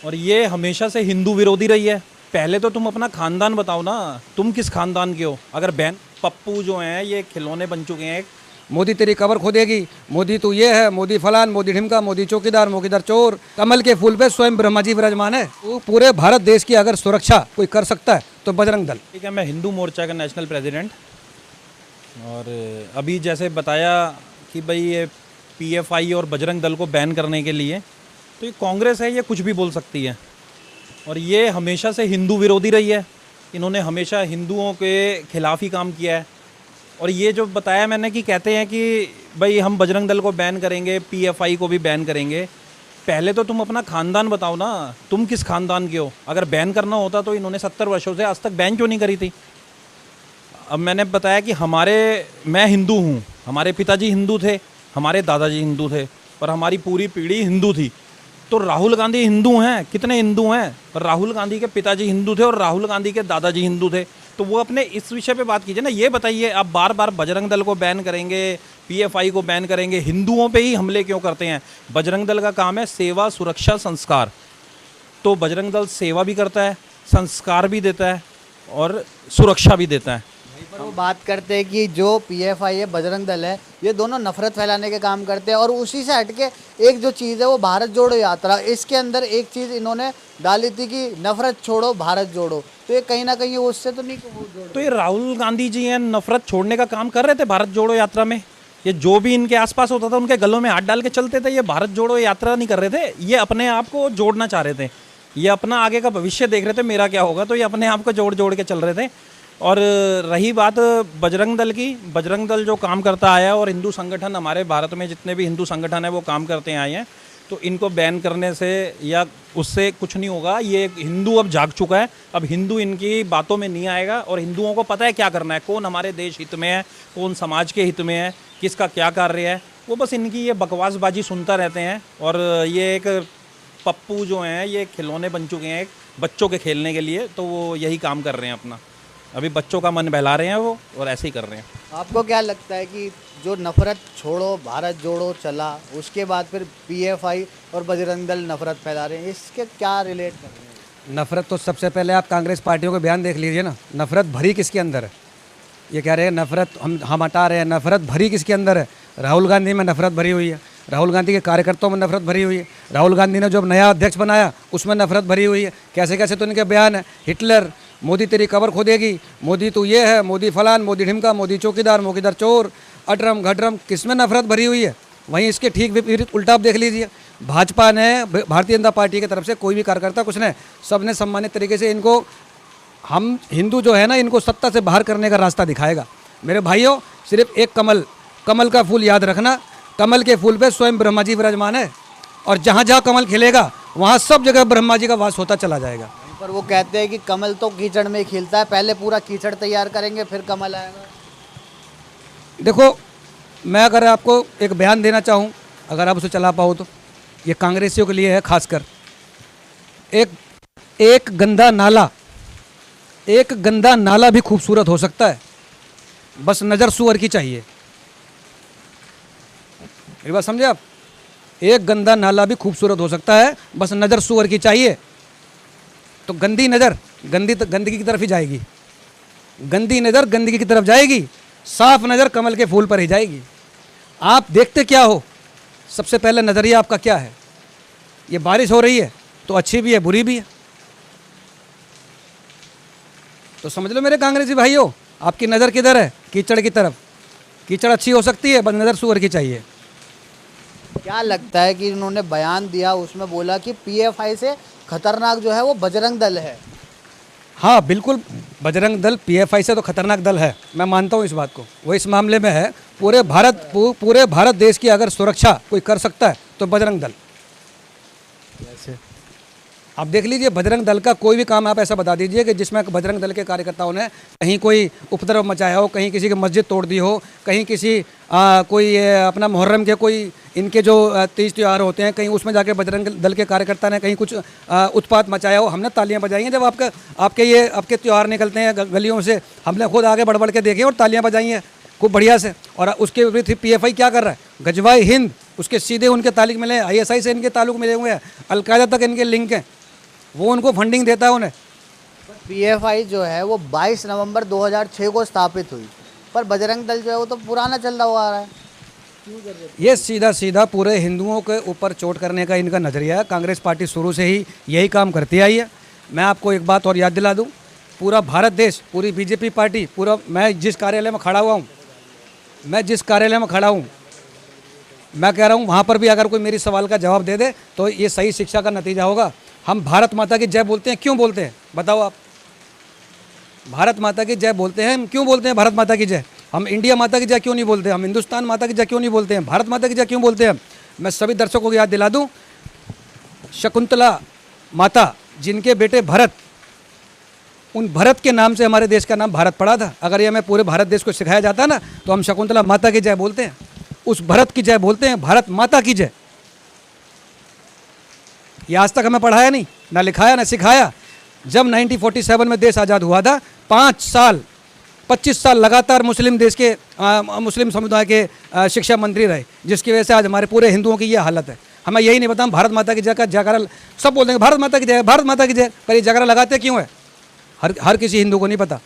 और ये हमेशा से हिंदू विरोधी रही है। पहले तो तुम अपना खानदान बताओ ना, तुम किस खानदान के हो। अगर बहन पप्पू जो हैं ये खिलौने बन चुके हैं। मोदी तेरी कबर खोदेगी, मोदी तू ये है, मोदी फलान, मोदी ढिमका, मोदी चौकीदार, मोदीदार चोर। कमल के फूल पे स्वयं ब्रह्मा जी विराजमान है। तो पूरे भारत देश की अगर सुरक्षा कोई कर सकता है तो बजरंग दल। ठीक है, मैं हिंदू मोर्चा का नेशनल प्रेसिडेंट। और अभी जैसे बताया कि भाई ये पीएफआई और बजरंग दल को बैन करने के लिए, तो ये कांग्रेस है, ये कुछ भी बोल सकती है। और ये हमेशा से हिंदू विरोधी रही है। इन्होंने हमेशा हिंदुओं के खिलाफ ही काम किया है। और ये जो बताया मैंने कि कहते हैं कि भाई हम बजरंग दल को बैन करेंगे, पीएफआई को भी बैन करेंगे। पहले तो तुम अपना खानदान बताओ ना, तुम किस खानदान के हो। अगर बैन करना होता तो इन्होंने 70 वर्षों से आज तक बैन क्यों नहीं करी थी। अब मैंने बताया कि मैं हिंदू हूँ, हमारे पिताजी हिंदू थे, हमारे दादाजी हिंदू थे, और हमारी पूरी पीढ़ी हिंदू थी। तो राहुल गांधी हिंदू हैं, कितने हिंदू हैं। और राहुल गांधी के पिताजी हिंदू थे और राहुल गांधी के दादाजी हिंदू थे। तो वो अपने इस विषय पे बात कीजिए ना। ये बताइए, आप बार बार बजरंग दल को बैन करेंगे, पीएफआई को बैन करेंगे, हिंदुओं पे ही हमले क्यों करते हैं। बजरंग दल का काम है सेवा, सुरक्षा, संस्कार। तो बजरंग दल सेवा भी करता है, संस्कार भी देता है और सुरक्षा भी देता है। पर वो बात करते हैं कि जो पीएफआई है, बजरंग दल है, ये दोनों नफरत फैलाने के काम करते हैं। और उसी से हटके एक जो चीज़ है वो भारत जोड़ो यात्रा, इसके अंदर एक चीज़ इन्होंने डाली थी कि नफरत छोड़ो भारत जोड़ो। तो ये कहीं ना कहीं उससे तो नहीं जोड़। तो ये राहुल गांधी जी हैं, नफरत छोड़ने का काम कर रहे थे भारत जोड़ो यात्रा में। ये जो भी इनके आसपास होता था उनके गलों में हाथ डाल के चलते थे। ये भारत जोड़ो यात्रा नहीं कर रहे थे, ये अपने आप को जोड़ना चाह रहे थे। ये अपना आगे का भविष्य देख रहे थे, मेरा क्या होगा। तो ये अपने आप को जोड़ जोड़ के चल रहे थे। और रही बात बजरंग दल की, बजरंग दल जो काम करता आया और हिंदू संगठन, हमारे भारत में जितने भी हिंदू संगठन है वो काम करते आए हैं। तो इनको बैन करने से या उससे कुछ नहीं होगा। ये हिंदू अब जाग चुका है, अब हिंदू इनकी बातों में नहीं आएगा। और हिंदुओं को पता है क्या करना है, कौन हमारे देश हित में है, कौन समाज के हित में है, किसका क्या कार्य है। वो बस इनकी ये बकवासबाजी सुनता रहते हैं। और ये एक पप्पू जो हैं ये खिलौने बन चुके हैं बच्चों के खेलने के लिए। तो वो यही काम कर रहे हैं अपना, अभी बच्चों का मन बहला रहे हैं वो, और ऐसे ही कर रहे हैं। आपको क्या लगता है कि जो नफरत छोड़ो भारत जोड़ो चला, उसके बाद फिर पीएफआई और बजरंग दल नफरत फैला रहे हैं, इसके क्या रिलेट कर रहे हैं। नफरत तो सबसे पहले आप कांग्रेस पार्टियों के बयान देख लीजिए ना, नफरत भरी किसके अंदर है। ये कह रहे हैं नफरत हम हटा रहे हैं, नफरत भरी किसके अंदर है। राहुल गांधी में नफरत भरी हुई है, राहुल गांधी के कार्यकर्ताओं में नफरत भरी हुई है। राहुल गांधी ने जो नया अध्यक्ष बनाया उसमें नफरत भरी हुई है। कैसे कैसे तो इनके बयान है, हिटलर, मोदी तेरी कबर खोदेगी, मोदी तू ये है, मोदी फलान, मोदी ढिमका, मोदी चौकीदार, मोदीदार चोर, अटरम घटरम, किसमें नफरत भरी हुई है। वहीं इसके ठीक विपरीत उल्टा आप देख लीजिए, भाजपा ने, भारतीय जनता पार्टी की तरफ से कोई भी कार्यकर्ता कुछ ने, सब ने सम्मानित तरीके से इनको, हम हिंदू जो है ना, इनको सत्ता से बाहर करने का रास्ता दिखाएगा। मेरे भाइयों, सिर्फ एक कमल का फूल याद रखना, कमल के फूल पे स्वयं ब्रह्मा जी विराजमान है। और जहाँ जहाँ कमल खिलेगा वहाँ सब जगह ब्रह्मा जी का वास होता चला जाएगा। पर वो कहते हैं कि कमल तो कीचड़ में ही खिलता है, पहले पूरा कीचड़ तैयार करेंगे फिर कमल आएगा। देखो, मैं अगर आपको एक बयान देना चाहूँ, अगर आप उसे चला पाओ तो, ये कांग्रेसियों के लिए है खासकर। एक गंदा नाला भी खूबसूरत हो सकता है, बस नज़र सुअर की चाहिए। मेरी बात समझे आप। एक गंदा नाला भी खूबसूरत हो सकता है, बस नज़र सुअर की चाहिए। तो गंदी नज़र गंदगी की तरफ ही जाएगी, गंदी नज़र गंदगी की तरफ जाएगी, साफ नज़र कमल के फूल पर ही जाएगी। आप देखते क्या हो, सबसे पहले नज़रिया आपका क्या है। ये बारिश हो रही है तो अच्छी भी है बुरी भी है। तो समझ लो मेरे कांग्रेसी भाइयों, आपकी नज़र किधर है, कीचड़ की तरफ। कीचड़ अच्छी हो सकती है, बस नज़र सुअर की चाहिए। क्या लगता है कि इन्होंने बयान दिया, उसमें बोला कि पीएफआई से खतरनाक जो है वो बजरंग दल है। हाँ बिल्कुल, बजरंग दल पीएफआई से तो खतरनाक दल है, मैं मानता हूँ इस बात को। वो इस मामले में है, पूरे भारत देश की अगर सुरक्षा कोई कर सकता है तो बजरंग दल। जैसे आप देख लीजिए, बजरंग दल का कोई भी काम आप ऐसा बता दीजिए कि जिसमें बजरंग दल के कार्यकर्ताओं ने कहीं कोई उपद्रव मचाया हो, कहीं किसी की मस्जिद तोड़ दी हो, कहीं किसी कोई अपना मुहर्रम के कोई इनके जो तीज त्यौहार होते हैं, कहीं उसमें जाके बजरंग दल के कार्यकर्ता ने कहीं कुछ उत्पात मचाया हो। हमने तालियां बजाई हैं जब आपके त्यौहार निकलते हैं गलियों से, हमने खुद आगे बढ़ के देखे और तालियां बजाई हैं खूब बढ़िया से। और उसके विपरीत पीएफआई क्या कर रहा है, गजवाए हिंद, उसके सीधे उनके ताल्लुक मिले हैं, आईएसआई से इनके ताल्लुक मिले हुए हैं, अलकायदा तक इनके लिंक हैं। वो उनको फंडिंग देता है उन्हें। पीएफआई जो है वो 22 नवंबर 2006 को स्थापित हुई, पर बजरंग दल जो है वो तो पुराना चल रहा हुआ आ रहा है। ये सीधा सीधा पूरे हिंदुओं के ऊपर चोट करने का इनका नज़रिया है। कांग्रेस पार्टी शुरू से ही यही काम करती आई है। मैं आपको एक बात और याद दिला दूं, पूरा भारत देश, पूरी बीजेपी पार्टी, पूरा मैं जिस कार्यालय में खड़ा हुआ हूँ, मैं कह रहा हूँ वहाँ पर भी अगर कोई मेरी सवाल का जवाब दे दे तो ये सही शिक्षा का नतीजा होगा। हम भारत माता की जय बोलते हैं, क्यों बोलते हैं बताओ आप? भारत माता की जय बोलते हैं, हम क्यों बोलते हैं भारत माता की जय? हम इंडिया माता की जय क्यों नहीं बोलते? हम हिंदुस्तान माता की जय क्यों नहीं बोलते हैं? भारत माता की जय क्यों बोलते हैं? मैं सभी दर्शकों को याद दिला दूं, शकुंतला माता जिनके बेटे भरत, उन भरत के नाम से हमारे देश का नाम भारत पड़ा था। अगर ये हमें पूरे भारत देश को सिखाया जाता ना तो हम शकुंतला माता की जय बोलते हैं, उस भरत की जय बोलते हैं, भारत माता की जय। ये आज तक हमें पढ़ाया नहीं, ना लिखाया ना सिखाया। जब 1947 में देश आज़ाद हुआ था, 25 साल लगातार मुस्लिम देश के मुस्लिम समुदाय के शिक्षा मंत्री रहे, जिसकी वजह से आज हमारे पूरे हिंदुओं की ये हालत है। हमें यही नहीं पता, हम भारत माता की जय का जयकारा सब बोल देंगे, भारत माता की जय, भारत माता की जय, पर ये जयकारा लगाते क्यों है? हर किसी हिंदू को नहीं पता।